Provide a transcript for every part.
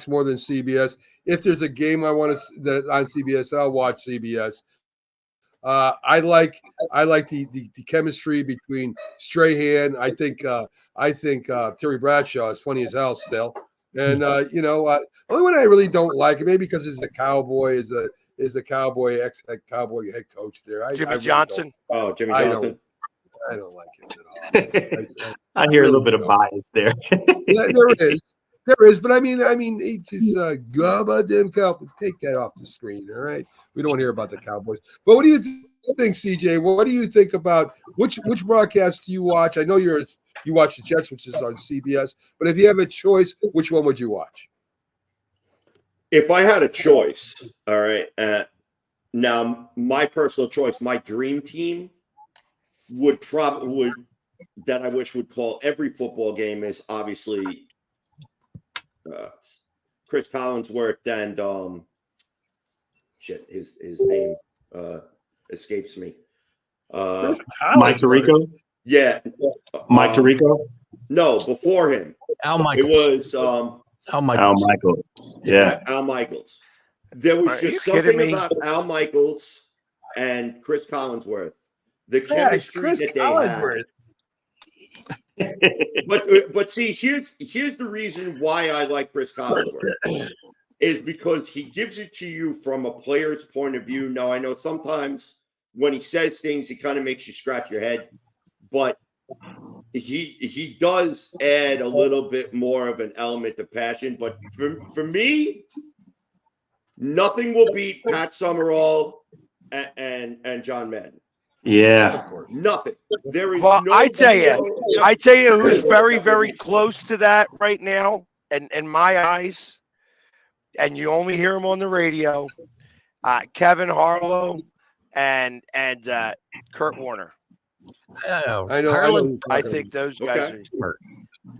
more than CBS. If there's a game I want to on CBS, I'll watch CBS. I like the chemistry between Strahan. I think Terry Bradshaw is funny as hell still. And only one I really don't like, maybe because he's a Cowboy, is the Cowboy ex-Cowboy head coach there. Jimmy Johnson. Jimmy Johnson. I don't like him at all. I hear a little bit of bias there. Yeah, there is, but I mean, it's just goddamn Cowboys. Take that off the screen, all right? We don't want to hear about the Cowboys. But what do you think, CJ? What do you think about which broadcast do you watch? I know you watch the Jets, which is on CBS, but if you have a choice, which one would you watch? If I had a choice, all right. Now my personal choice, my dream team would that I wish would call every football game is obviously Chris Collinsworth and his name escapes me. Mike Tirico? Yeah. Mike Tirico? No, before him. Al Michaels. It was Al Michaels. Al Michaels. Yeah. Al Michaels. There was just something about Al Michaels and Chris Collinsworth. The chemistry Chris that they Collinsworth. had. But see, here's the reason why I like Chris Collinsworth is because he gives it to you from a player's point of view. Now, I know sometimes when he says things, he kind of makes you scratch your head, but he does add a little bit more of an element of passion. But for me, nothing will beat Pat Summerall and John Madden. Yeah, of course. Nothing. There is I tell you who's very, very close to that right now, and in my eyes, and you only hear him on the radio, Kevin Harlow and Kurt Warner. I know. I think those guys are.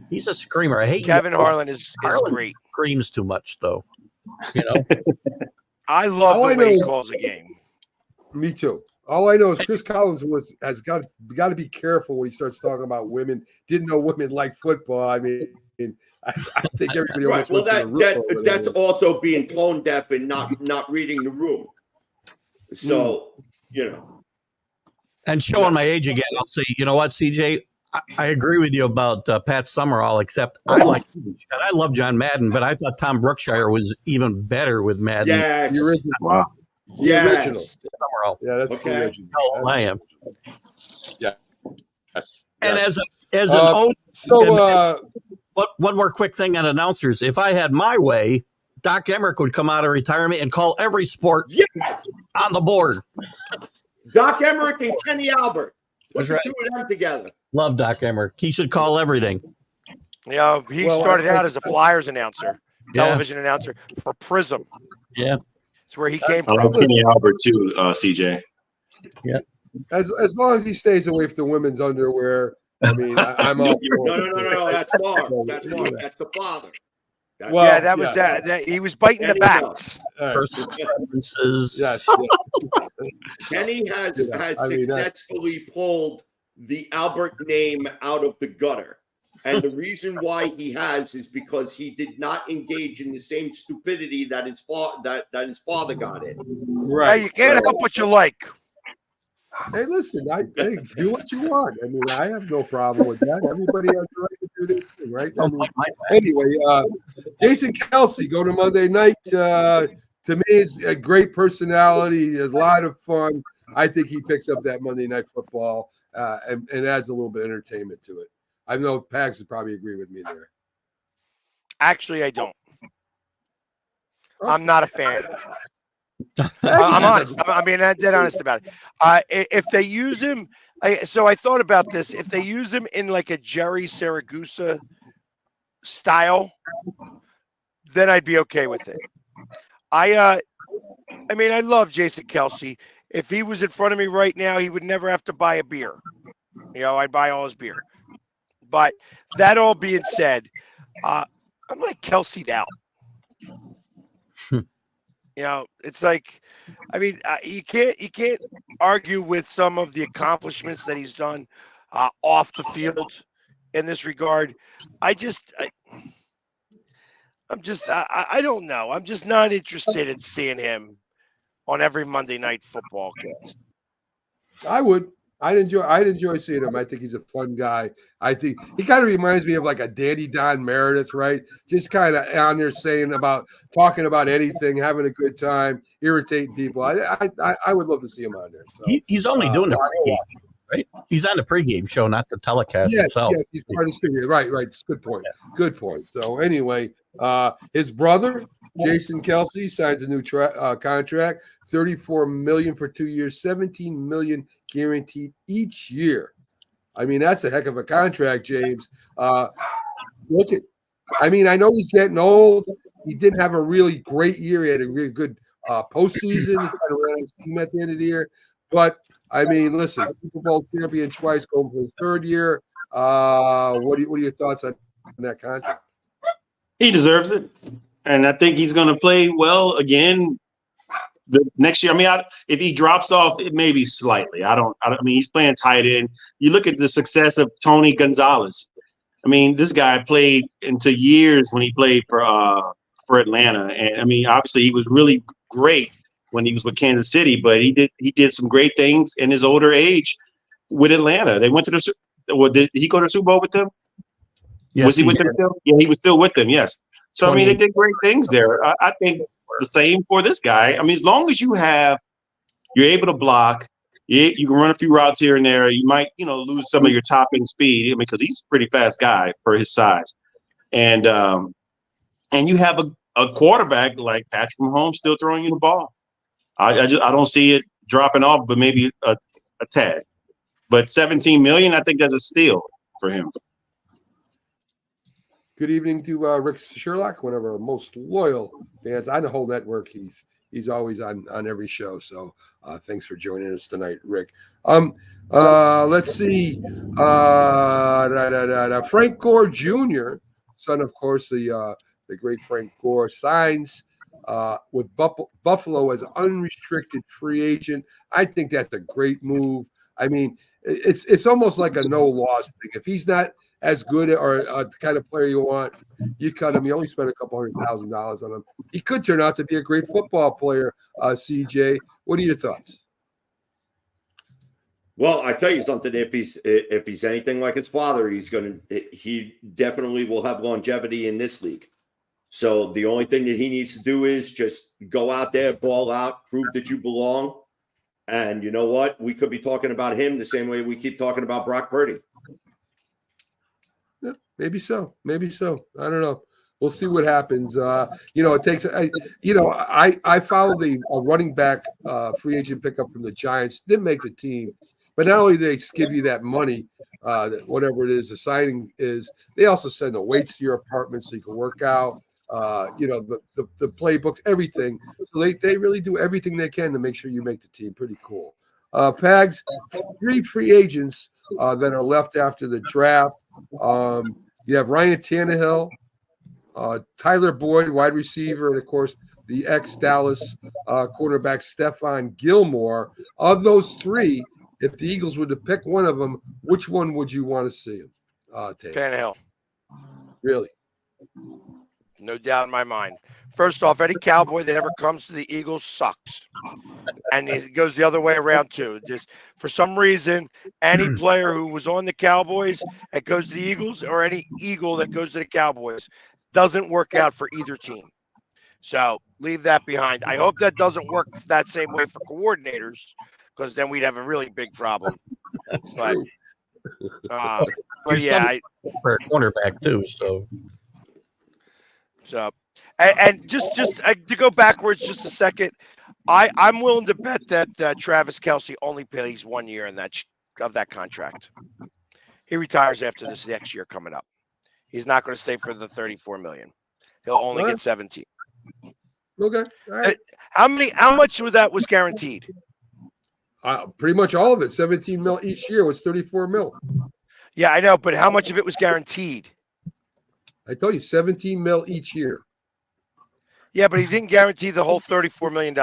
He's a screamer. I hate Kevin Harlan is great. Screams too much though. I love the way he calls a game. Me too. All I know is Chris Collinsworth has got to be careful when he starts talking about women. Didn't know women like football. I mean, I think everybody right. Well, that's also being tone deaf and not reading the room. So And showing my age again, I'll say, you know what, CJ, I agree with you about Pat Summerall. Except I love John Madden, but I thought Tom Brookshire was even better with Madden. Yeah, the original. Wow. The original. Summerall. Yeah, that's the original. Oh, I am. Yeah. And as an old one more quick thing on announcers. If I had my way, Doc Emmerich would come out of retirement and call every sport on the board. Doc Emmerich and Kenny Albert. Put That's the two of them together. Love Doc Emmerich. He should call everything. Yeah, he started out as a Flyers announcer, television announcer for Prism. Yeah. It's where he came I from. like Kenny Albert too, CJ. Yeah. As long as he stays away from the women's underwear, I mean, I'm all for No. That's Mark. That's Mark. That's the father. That was that. He was biting the bats. Personal preferences. Yes. Kenny has successfully pulled the Albert name out of the gutter. And the reason why he has is because he did not engage in the same stupidity that his father got in. Right. Hey, you can't help what you like. Hey, listen, do what you want. I mean, I have no problem with that. Everybody has the right to do their thing, right? I mean, anyway, Jason Kelsey, go to Monday night. To me, is a great personality. There's a lot of fun. I think he picks up that Monday Night Football and adds a little bit of entertainment to it. I know Pags would probably agree with me there. Actually, I don't. I'm not a fan. I'm honest. I mean, I'm dead honest about it. If they use him, so I thought about this. If they use him in like a Jerry Saragusa style, then I'd be okay with it. I mean, I love Jason Kelsey. If he was in front of me right now, he would never have to buy a beer. I'd buy all his beer. But that all being said, I'm like Kelsey'd out. It's like, I mean, you can't argue with some of the accomplishments that he's done off the field in this regard. I don't know. I'm just not interested in seeing him on every Monday night football cast. I would. I'd enjoy seeing him. I think he's a fun guy. I think he kind of reminds me of like a Danny Don Meredith, right? Just kind of on there talking about anything, having a good time, irritating people. I would love to see him on there. So, he's only doing the pregame, right? He's on the pregame show, not the telecast itself. Yes, he's part of the studio. Right. It's a good point. Good point. So anyway, his brother Jason Kelsey signs a new contract, $34 million for 2 years, $17 million guaranteed each year. I mean, that's a heck of a contract, James. I know he's getting old. He didn't have a really great year. He had a really good postseason. He kind of ran his team at the end of the year. But I mean, listen, Super Bowl champion twice, going for his third year. What are your thoughts on that contract? He deserves it, and I think he's going to play well again the next year. I mean, if he drops off, it may be slightly. I mean, he's playing tight end. You look at the success of Tony Gonzalez. I mean, this guy played into years when he played for Atlanta, and I mean, obviously, he was really great when he was with Kansas City, but he did some great things in his older age with Atlanta. They went to did he go to the Super Bowl with them? Yes, was he with them still? Yeah, he was still with them. Yes. So I mean, they did great things there. I think the same for this guy. I mean, as long as you're able to block, you can run a few routes here and there. You might, lose some of your top end speed. I mean, because he's a pretty fast guy for his size, and you have a quarterback like Patrick Mahomes still throwing you the ball. I don't see it dropping off, but maybe a tad. But $17 million, I think that's a steal for him. Good evening to Rick Sherlock, one of our most loyal fans on the whole network. He's always on every show. So thanks for joining us tonight, Rick. Let's see. Frank Gore Jr., son, of course, the great Frank Gore, signs with Buffalo as unrestricted free agent. I think that's a great move. I mean, it's almost like a no loss thing. If he's not as good or the kind of player you want, you cut him. You only spend a couple $100,000 on him. He could turn out to be a great football player. CJ, what are your thoughts? Well, I tell you something. If he's anything like his father, he definitely will have longevity in this league. So the only thing that he needs to do is just go out there, ball out, prove that you belong. And you know what? We could be talking about him the same way we keep talking about Brock Purdy. Yeah, maybe so. I don't know. We'll see what happens. It takes. I follow the running back free agent pickup from the Giants. Didn't make the team, but not only do they give you that money, whatever it is, the signing is, they also send the weights to your apartment so you can work out. The playbooks, everything. So they really do everything they can to make sure you make the team. Pretty cool. Pags, 3 free agents that are left after the draft. You have Ryan Tannehill, Tyler Boyd, wide receiver, and of course the ex-Dallas quarterback Stephon Gilmore. Of those 3, if the Eagles were to pick one of them, which one would you want to see him take? Tannehill. Really? No doubt in my mind. First off, any Cowboy that ever comes to the Eagles sucks. And it goes the other way around, too. Just for some reason, any player who was on the Cowboys that goes to the Eagles, or any Eagle that goes to the Cowboys, doesn't work out for either team. So leave that behind. I hope that doesn't work that same way for coordinators, because then we'd have a really big problem. That's true. But yeah, for a cornerback too. So, and just to go backwards just a second, I'm willing to bet that Travis Kelce only plays 1 year in that contract. He retires after this next year coming up. He's not going to stay for the $34 million. He'll only get 17. Okay. All right. How much of that was guaranteed? Pretty much all of it. 17 mil each year was 34 mil. Yeah, I know, but how much of it was guaranteed? I told you 17 mil each year. Yeah, but he didn't guarantee the whole $34 million.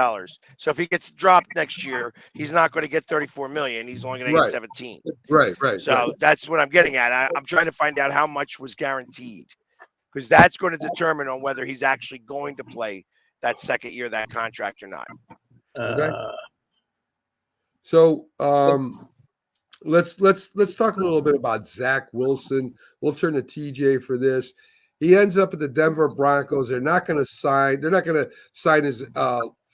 So if he gets dropped next year, he's not going to get $34 million. He's only going to get 17. Right. So that's what I'm getting at. I'm trying to find out how much was guaranteed. because that's going to determine on whether he's actually going to play that second year of that contract or not. Okay. So let's talk a little bit about Zach Wilson. We'll turn to TJ for this. He ends up at the Denver Broncos. They're not going to sign his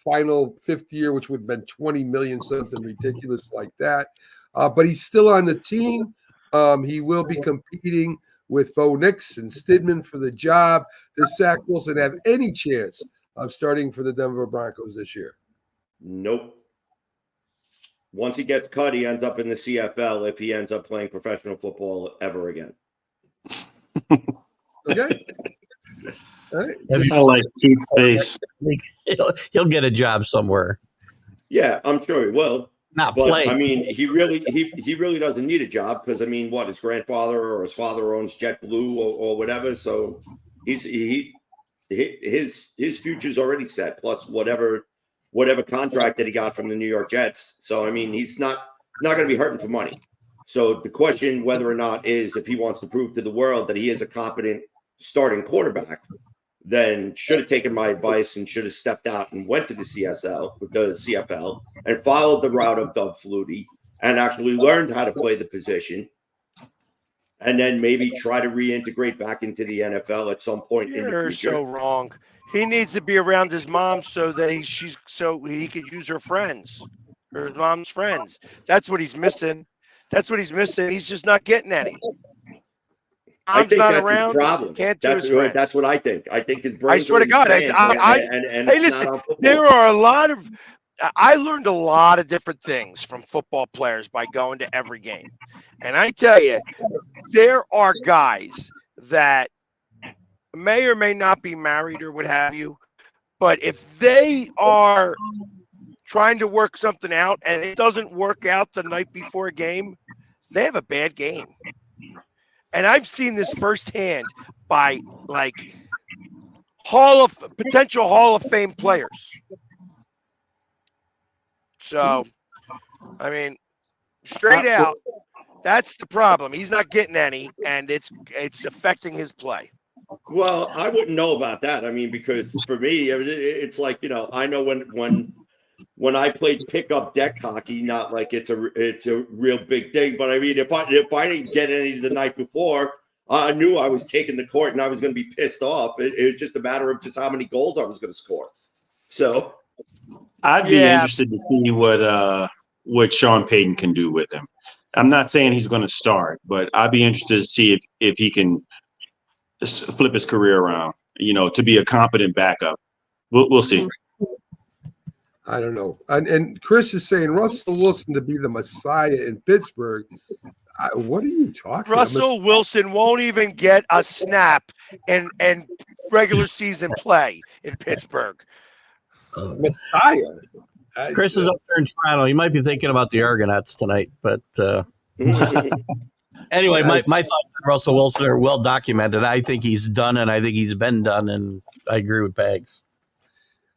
final fifth year, which would have been $20 million, something ridiculous like that. But he's still on the team. He will be competing with Bo Nix and Stidman for the job. Does Zach Wilson have any chance of starting for the Denver Broncos this year? Nope. Once he gets cut, he ends up in the CFL if he ends up playing professional football ever again. Okay. All right. I like Keith's face. He'll get a job somewhere. Yeah, I'm sure he will. Not But play. I mean, he really doesn't need a job because I mean, what, his grandfather or his father owns JetBlue or whatever, so his future's already set. Plus whatever contract that he got from the New York Jets. So I mean, he's not going to be hurting for money. So the question, whether or not, is if he wants to prove to the world that he is a competent starting quarterback, then should have taken my advice and should have stepped out and went to the CFL, and followed the route of Doug Flutie and actually learned how to play the position, and then maybe try to reintegrate back into the NFL at some point in the You're future. so wrong. He needs to be around his mom so that he could use her friends, or his mom's friends. That's what he's missing. He's just not getting any. I think not that's around, his problem. can't do his friends. That's what I think. I think his brain. I swear to God, hey, listen, there are a lot of. I learned a lot of different things from football players by going to every game, and I tell you, there are guys that may or may not be married or what have you, but if they are trying to work something out and it doesn't work out the night before a game, they have a bad game. And I've seen this firsthand by like potential Hall of Fame players. So, I mean, straight out, that's the problem. He's not getting any, and it's affecting his play. Well, I wouldn't know about that. I mean, because for me, it's like, I know when I played pickup deck hockey, not like it's a real big thing, but I mean, if I didn't get any the night before, I knew I was taking the court and I was going to be pissed off. It was just a matter of just how many goals I was going to score. So I'd be interested to see what Sean Payton can do with him. I'm not saying he's going to start, but I'd be interested to see if he can flip his career around, to be a competent backup. We'll see. I don't know. And Chris is saying Russell Wilson to be the Messiah in Pittsburgh. What are you talking about? Russell Wilson won't even get a snap in regular season play in Pittsburgh. Messiah. Chris is up there in Toronto. He might be thinking about the Argonauts tonight, but anyway, my thoughts on Russell Wilson are well documented. I think he's done, and I think he's been done, and I agree with Pags.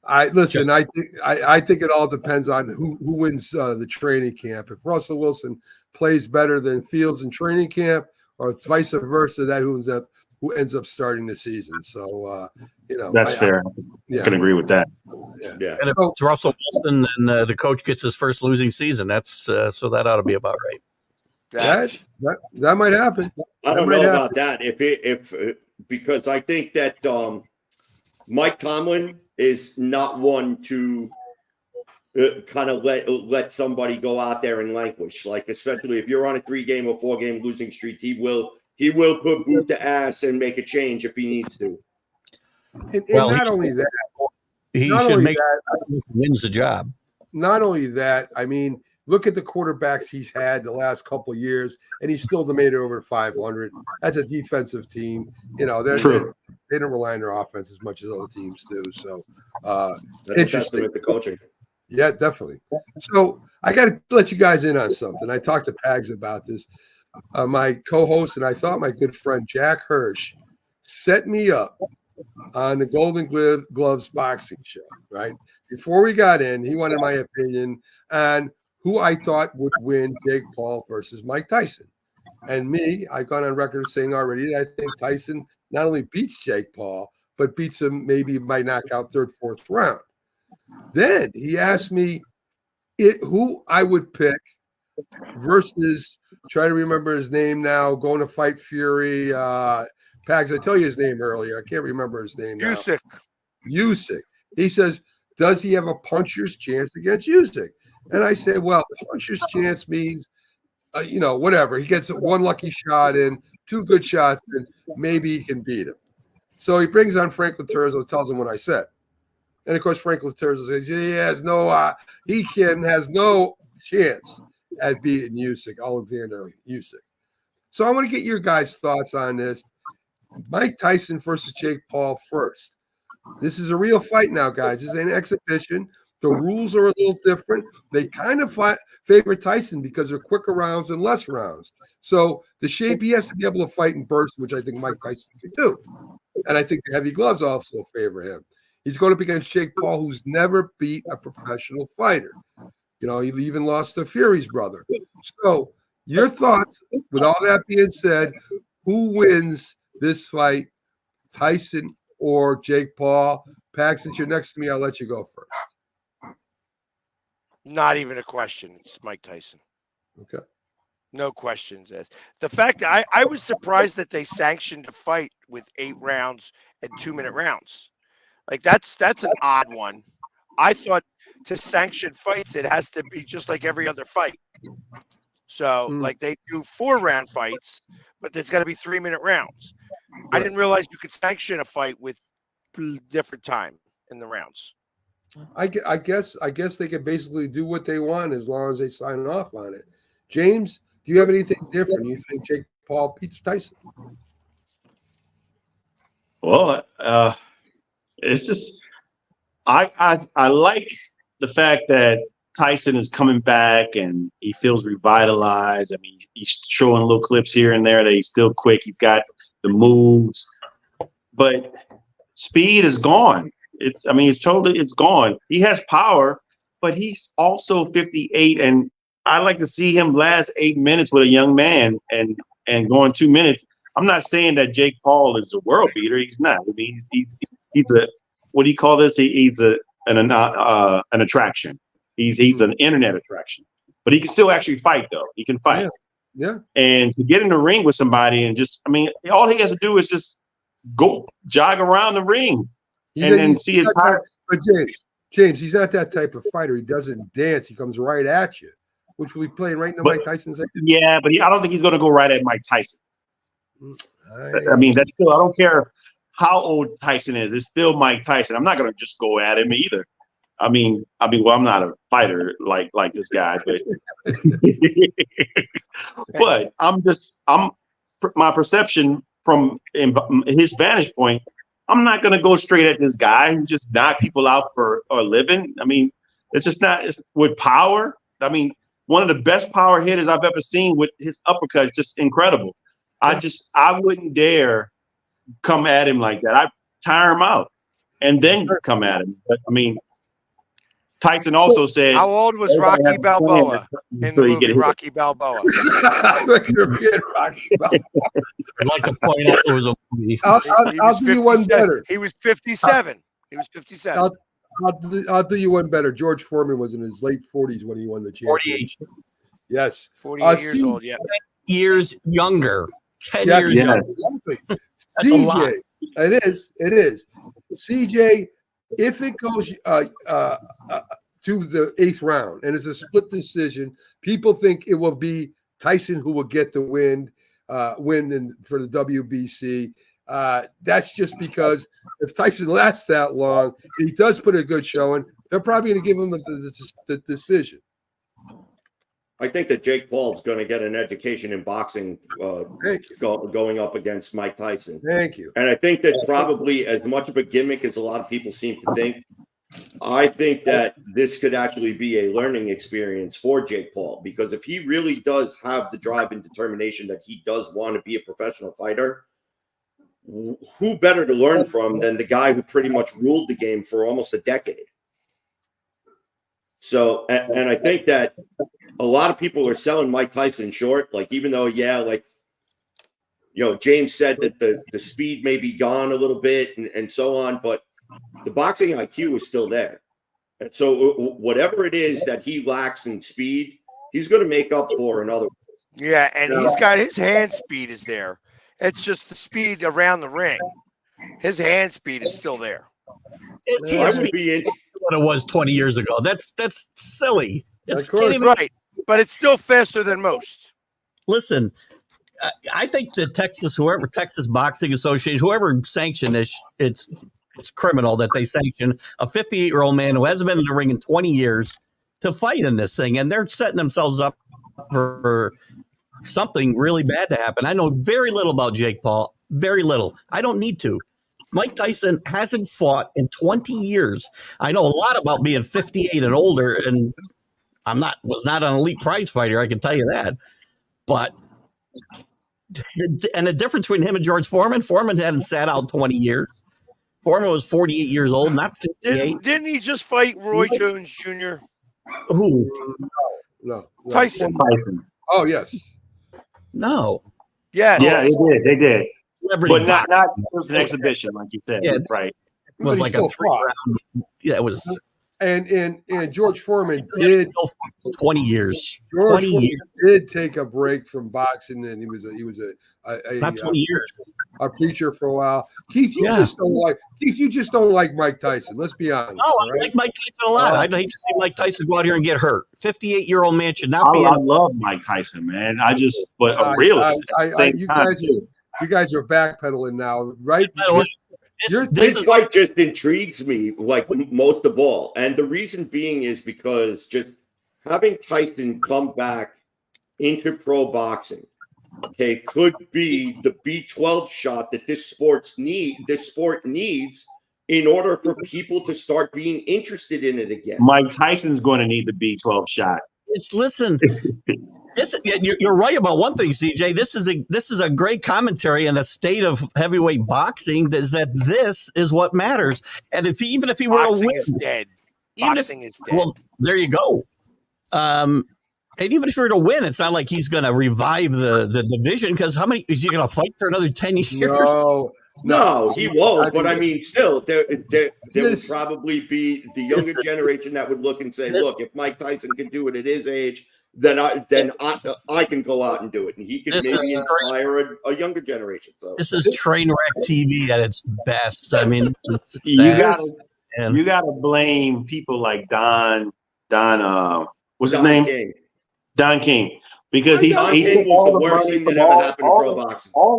I think it all depends on who wins the training camp. If Russell Wilson plays better than Fields in training camp, or vice versa, that who ends up starting the season. So that's fair. I can agree with that. Yeah. And if it's Russell Wilson, then the coach gets his first losing season. That's so that ought to be about right. That might happen. I don't know about that. If because I think that Mike Tomlin is not one to kind of let somebody go out there and languish. Like, especially if you're on a 3-game or 4-game losing streak, he will put boot to ass and make a change if he needs to. And not only that, he should make wins the job. Not only that, I mean, look at the quarterbacks he's had the last couple of years, and he's still made it over 500. That's a defensive team. They don't rely on their offense as much as other teams do. So, interesting. The coaching. Yeah, definitely. So I got to let you guys in on something. I talked to Pags about this. My co-host and I thought my good friend Jack Hirsch set me up on the Golden Gloves boxing show, right? Before we got in, he wanted my opinion on who I thought would win Jake Paul versus Mike Tyson. And me, I've gone on record saying already that I think Tyson not only beats Jake Paul, but beats him maybe by knockout 3rd, 4th round. Then he asked me who I would pick versus, try to remember his name now, going to fight Fury. Pags, I tell you his name earlier. I can't remember his name now. Usyk. He says, does he have a puncher's chance against Usyk? And I said, well, puncher's chance means, whatever. He gets one lucky shot in, 2 good shots, and maybe he can beat him. So he brings on Franklin Terzo, tells him what I said. And, of course, Franklin Terzo says he has no chance at beating Usyk, Alexander Usyk. So I want to get your guys' thoughts on this. Mike Tyson versus Jake Paul first. This is a real fight now, guys. This is an exhibition. The rules are a little different. They kind of favor Tyson because they're quicker rounds and less rounds. So the shape he has to be able to fight in bursts, which I think Mike Tyson can do. And I think the heavy gloves also favor him. He's going up against Jake Paul, who's never beat a professional fighter. He even lost to Fury's brother. So your thoughts, with all that being said, who wins this fight, Tyson or Jake Paul? Pax, since you're next to me, I'll let you go first. Not even a question. It's Mike Tyson. Okay. No questions asked. The fact that I was surprised that they sanctioned a fight with 8 rounds and 2-minute rounds. Like that's an odd one. I thought to sanction fights, it has to be just like every other fight. So like they do 4-round fights, but there's got to be 3-minute rounds. I didn't realize you could sanction a fight with different time in the rounds. I guess they can basically do what they want as long as they sign off on it. James, do you have anything different? You think Jake Paul beats Tyson? Well, it's just I like the fact that Tyson is coming back and he feels revitalized. I mean, he's showing little clips here and there that he's still quick. He's got the moves, but speed is gone. It's gone. He has power, but he's also 58, and I like to see him last 8 minutes with a young man and going 2 minutes. I'm not saying that Jake Paul is a world beater. He's not. I mean, he's a, what do you call this? He's an attraction. He's an internet attraction, but he can still actually fight though. He can fight. Yeah. And to get in the ring with somebody and all he has to do is just go jog around the ring and see his power. But James, he's not that type of fighter. He doesn't dance. He comes right at you, which will be playing right into Mike Tyson's head. Yeah, but I don't think he's going to go right at Mike Tyson. I mean, that's still, I don't care how old Tyson is. It's still Mike Tyson. I'm not going to just go at him either. I mean, well, I'm not a fighter like this guy, but my perception from his vantage point, I'm not going to go straight at this guy who just knock people out for a living. I mean, it's just not. It's with power. I mean, one of the best power hitters I've ever seen with his uppercut is just incredible. I wouldn't dare come at him like that. I'd tire him out and then come at him. But I mean, Tyson also said, how old was Rocky Balboa in the movie Rocky Balboa? I'm not going to forget Rocky Balboa. I'd like to point out there was a movie. I'll do you one better. He was 57. He was 57. I'll do you one better. George Foreman was in his late 40s when he won the championship. 48. Yes. 48 years old, yeah. 10 years younger. 10 years younger. That's a lot. It is. CJ, if it goes to the 8th round and it's a split decision, people think it will be Tyson who will get the win for the WBC. That's just because if Tyson lasts that long and he does put a good showing, they're probably going to give him the decision. I think that Jake Paul's going to get an education in boxing going up against Mike Tyson. Thank you. And I think that probably as much of a gimmick as a lot of people seem to think, I think that this could actually be a learning experience for Jake Paul, because if he really does have the drive and determination that he does want to be a professional fighter, who better to learn from than the guy who pretty much ruled the game for almost a decade? So, and I think that a lot of people are selling Mike Tyson short. Like, even though, James said that the speed may be gone a little bit and so on, but the boxing IQ is still there. And so whatever it is that he lacks in speed, he's going to make up for in other ways. Yeah, and he's got his hand speed is there. It's just the speed around the ring. His hand speed is still there. His hand speed is what it was 20 years ago. That's silly. It's right, but it's still faster than most. Listen, I think that Texas Boxing Association, whoever sanctioned this, it's criminal that they sanction a 58-year-old man who hasn't been in the ring in 20 years to fight in this thing, and they're setting themselves up for something really bad to happen. I know very little about Jake Paul, very little. I don't need to. Mike Tyson hasn't fought in 20 years. I know a lot about being 58 and older, and was not an elite prize fighter, I can tell you that. But and the difference between him and George Foreman hadn't sat out 20 years. Foreman was 48 years old, not 58. Didn't he just fight Roy Jones Jr.? Who? No. Tyson. Oh, yes. No. Yes. Yeah, they did. Celebrity but not it was an exhibition, like you said. Yeah, right. It was like a 3-round. Yeah, it was. And George Foreman did 20 years. George Foreman did take a break from boxing, and he was not 20 years. A preacher for a while. Keith, you just don't like Mike Tyson. Let's be honest. No, I like Mike Tyson a lot. I'd hate to see Mike Tyson go out here and get hurt. 58-year-old man should not be. I love Mike Tyson, man. But a realist. You guys are backpedaling now, right? This fight just intrigues me, like most of all. And the reason being is because just having Tyson come back into pro boxing, could be the B12 shot that this sport needs in order for people to start being interested in it again. Mike Tyson's going to need the B12 shot. You're right about one thing, CJ. This is a great commentary on the state of heavyweight boxing. Is that this is what matters, and even if he were to win, is dead. Boxing is dead. Well, there you go. And even if he were to win, it's not like he's going to revive the division, because how many is he going to fight for another 10 years? No, he won't. But I mean, still, there would probably be the younger generation that would look and say, "Look, if Mike Tyson can do it at his age, then I can go out and do it," and he can maybe inspire a younger generation. So this is train wreck TV at its best. I mean, you gotta blame people like Don. What's his name? King. Don King, because he took all the money from all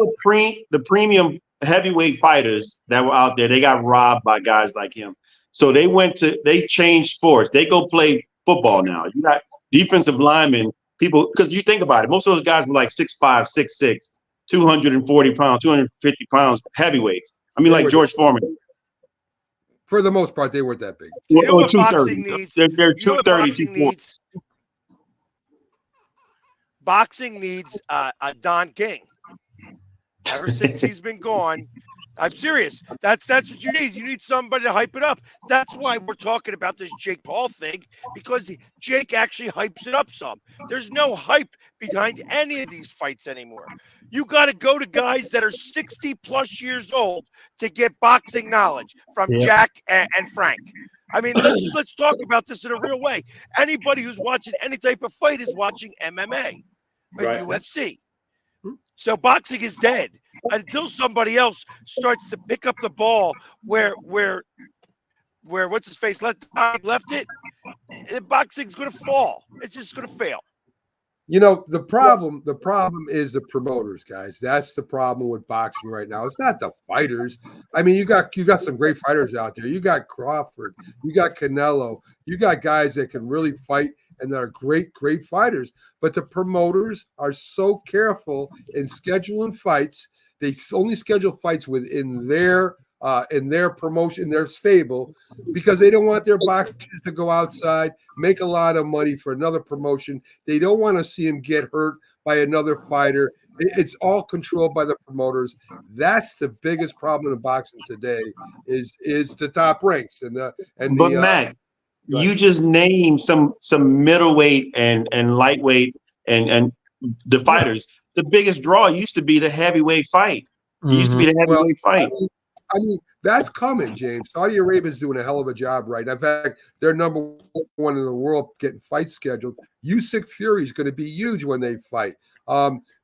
the premium heavyweight fighters that were out there. They got robbed by guys like him. So they changed sports. They go play football now. You got defensive linemen, people, because you think about it, most of those guys were like 6'5", 6'6", 240 pounds, 250 pounds heavyweights. I mean, like George Foreman. For the most part, they weren't that big. You know what boxing needs? They're 230, 240. Boxing needs a Don King. Ever since he's been gone, I'm serious. That's what you need. You need somebody to hype it up. That's why we're talking about this Jake Paul thing, because Jake actually hypes it up some. There's no hype behind any of these fights anymore. You got to go to guys that are 60 plus years old to get boxing knowledge from Jack and Frank. I mean, let's talk about this in a real way. Anybody who's watching any type of fight is watching MMA or UFC. So boxing is dead until somebody else starts to pick up the ball where what's his face left it. Boxing's going to fall. It's just going to fail. You know, the problem is the promoters, guys. That's the problem with boxing right now. It's not the fighters. I mean, you got some great fighters out there. You got Crawford, you got Canelo, you got guys that can really fight and that are great fighters. But the promoters are so careful in scheduling fights. They only schedule fights within their promotion, their stable, because they don't want their boxers to go outside, make a lot of money for another promotion. They don't want to see him get hurt by another fighter. It's all controlled by the promoters. That's the biggest problem in boxing today is the top ranks Matt, you just named some middleweight and lightweight and the fighters. the biggest draw used to be the heavyweight fight. It used to be the heavyweight fight. I mean, that's coming, James. Saudi Arabia's doing a hell of a job right now. In fact, they're number one in the world getting fights scheduled. Usyk Fury is going to be huge when they fight.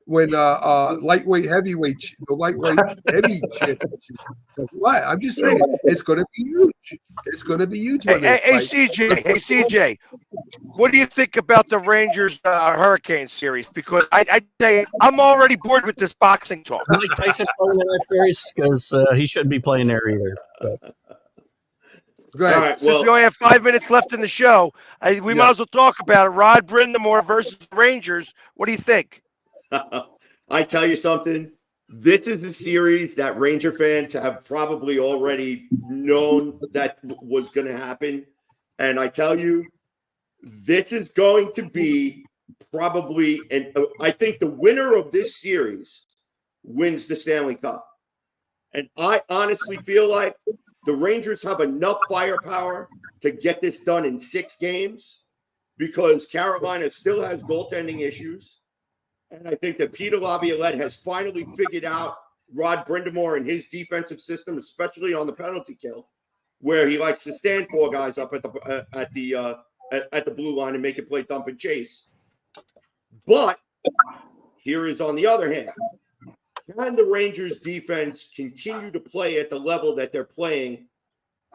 When lightweight, heavyweight, the lightweight heavy championship. What? I'm just saying, it's going to be huge. It's going to be huge when they fight. CJ, what do you think about the Rangers Hurricane series? Because I tell you, I'm already bored with this boxing talk. Mike Tyson playing in that series because he shouldn't be playing there either. But. Go ahead. All right, Since we only have 5 minutes left in the show, we might as well talk about it. Rod Brindamore versus the Rangers. What do you think? I tell you something. This is a series that Ranger fans have probably already known that was going to happen. And I tell you, this is going to be probably, and I think the winner of this series wins the Stanley Cup. And I honestly feel like the Rangers have enough firepower to get this done in 6 games because Carolina still has goaltending issues. And I think that Peter Laviolette has finally figured out Rod Brindamore and his defensive system, especially on the penalty kill, where he likes to stand 4 guys up at the blue line and make it play dump and chase. But here is on the other hand, can the Rangers defense continue to play at the level that they're playing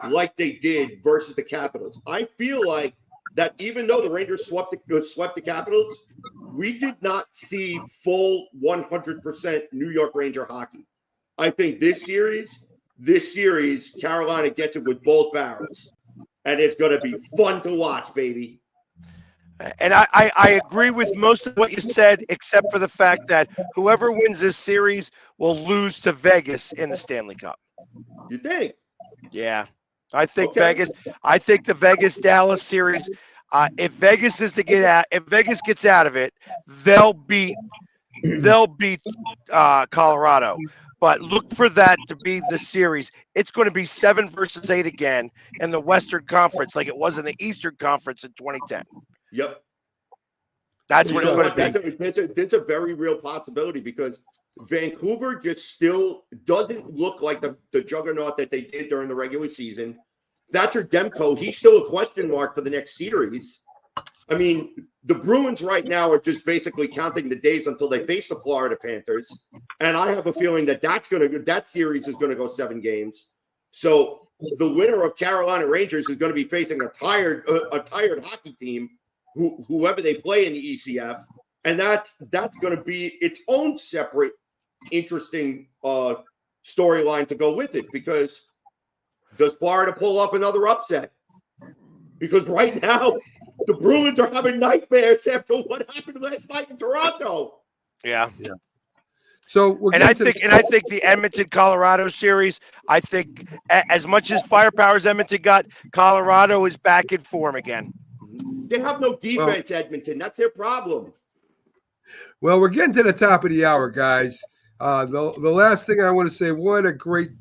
like they did versus the Capitals? I feel like that even though the Rangers swept the Capitals, we did not see full 100% New York Ranger hockey. I think this series, Carolina gets it with both barrels. And it's going to be fun to watch, baby. And I agree with most of what you said, except for the fact that whoever wins this series will lose to Vegas in the Stanley Cup. You think? Yeah. I think Vegas. I think the Vegas-Dallas series, if Vegas gets out of it, they'll beat Colorado. But look for that to be the series. It's going to be 7 versus 8 again in the Western Conference, like it was in the Eastern Conference in 2010. Yep. That's what it's going to be. There's a very real possibility because Vancouver just still doesn't look like the juggernaut that they did during the regular season. Thatcher Demko, he's still a question mark for the next series. I mean, the Bruins right now are just basically counting the days until they face the Florida Panthers. And I have a feeling that that series is going to go 7 games. So the winner of Carolina Rangers is going to be facing a tired hockey team, whoever they play in the ECF. And that's going to be its own separate, interesting storyline to go with it, because does Florida pull up another upset? Because right now, the Bruins are having nightmares after what happened last night in Toronto. Yeah. So I think the Edmonton Colorado series, I think as much as firepower as Edmonton got, Colorado is back in form again. They have no defense, Edmonton. That's their problem. Well, we're getting to the top of the hour, guys. The last thing I want to say, what a great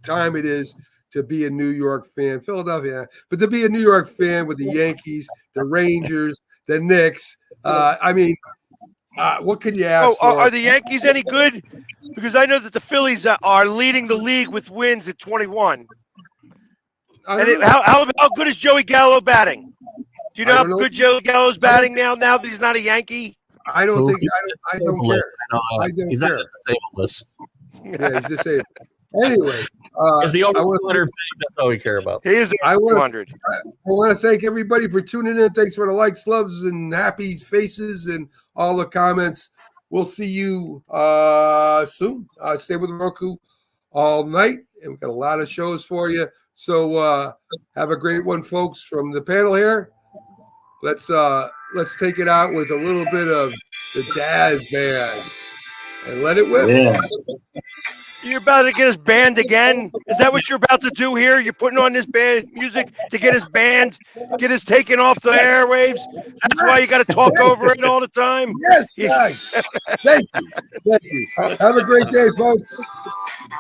time it is to be a New York fan, Philadelphia, but to be a New York fan with the Yankees, the Rangers, the Knicks. What could you ask for? Are the Yankees any good? Because I know that the Phillies are leading the league with wins at 21. How good is Joey Gallo batting? Do you know how good Joey Gallo's batting now that he's not a Yankee? I don't care. I don't care. He's on the disabled list. Yeah, he's disabled. Anyway, is the over 200? That's all we care about. He is 200. I want to thank everybody for tuning in. Thanks for the likes, loves, and happy faces and all the comments. We'll see you soon. Stay with Roku all night, and we've got a lot of shows for you. So have a great one, folks. From the panel here, let's take it out with a little bit of the Daz Band and let it whip. Yeah. You're about to get us banned again? Is that what you're about to do here? You're putting on this band music to get us banned, get us taken off the airwaves? That's why you got to talk over it all the time? Yes, guys. Thank you. Have a great day, folks.